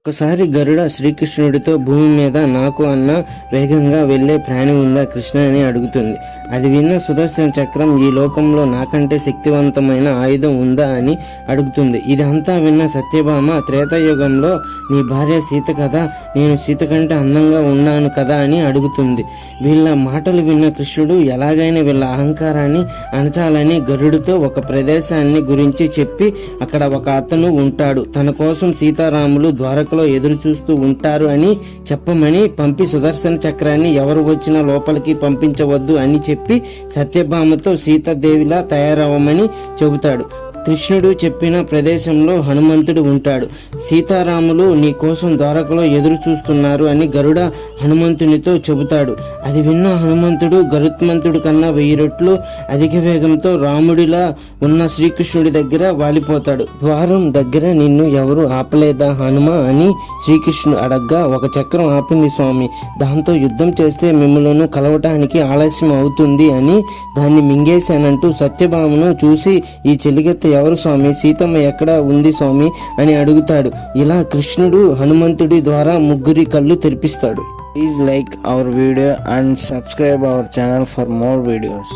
ఒకసారి గరుడ శ్రీకృష్ణుడితో భూమి మీద నాకు అన్న వేగంగా వెళ్లే ప్రాణి ఉందా కృష్ణ అని అడుగుతుంది. అది విన్న సుదర్శన చక్రం ఈ లోకంలో నాకంటే శక్తివంతమైన ఆయుధం ఉందా అని అడుగుతుంది. ఇదంతా విన్న సత్యభామ త్రేతాయుగంలో నీ భార్య సీత కదా, నేను సీత కంటే అందంగా ఉన్నాను కదా అని అడుగుతుంది. వీళ్ళ మాటలు విన్న కృష్ణుడు ఎలాగైనా వీళ్ళ అహంకారాన్ని అణచాలని గరుడితో ఒక ప్రదేశాన్ని గురించి చెప్పి అక్కడ ఒక అతను ఉంటాడు, తన కోసం సీతారాములు ద్వారకలో ఎదురు చూస్తూ ఉంటారు అని చెప్పమని పంపి సుదర్శన చక్రాన్ని ఎవరు వచ్చినా లోపలికి పంపించవద్దు అని చెప్పి సత్యభామతో సీతాదేవిలా తయారవ్వమని చెబుతాడు. కృష్ణుడు చెప్పిన ప్రదేశంలో హనుమంతుడు ఉంటాడు. సీతారాములు నీ కోసం ద్వారకలో ఎదురు చూస్తున్నారు అని గరుడ హనుమంతునితో చెబుతాడు. అది విన్న హనుమంతుడు గరుత్మంతుడి కన్నా 1000 రెట్లు అధిక వేగంతో రాముడిలా ఉన్న శ్రీకృష్ణుడి దగ్గర వాలిపోతాడు. ద్వారం దగ్గర నిన్ను ఎవరు ఆపలేదా హనుమ అని శ్రీకృష్ణుడు అడగ్గా, ఒక చక్రం ఆపింది స్వామి, దాంతో యుద్ధం చేస్తే మిమ్మల్ని కలవటానికి ఆలస్యం అవుతుంది అని దాన్ని మింగేశానంటూ సత్యభామను చూసి, ఈ చెలిగెత్త ఎవరు స్వామి, సీతమ్మ ఎక్కడ ఉంది స్వామి అని అడుగుతాడు. ఇలా కృష్ణుడు హనుమంతుడి ద్వారా ముగ్గురి కళ్ళు తెరిపిస్తాడు. Please like our video and subscribe our channel for more videos.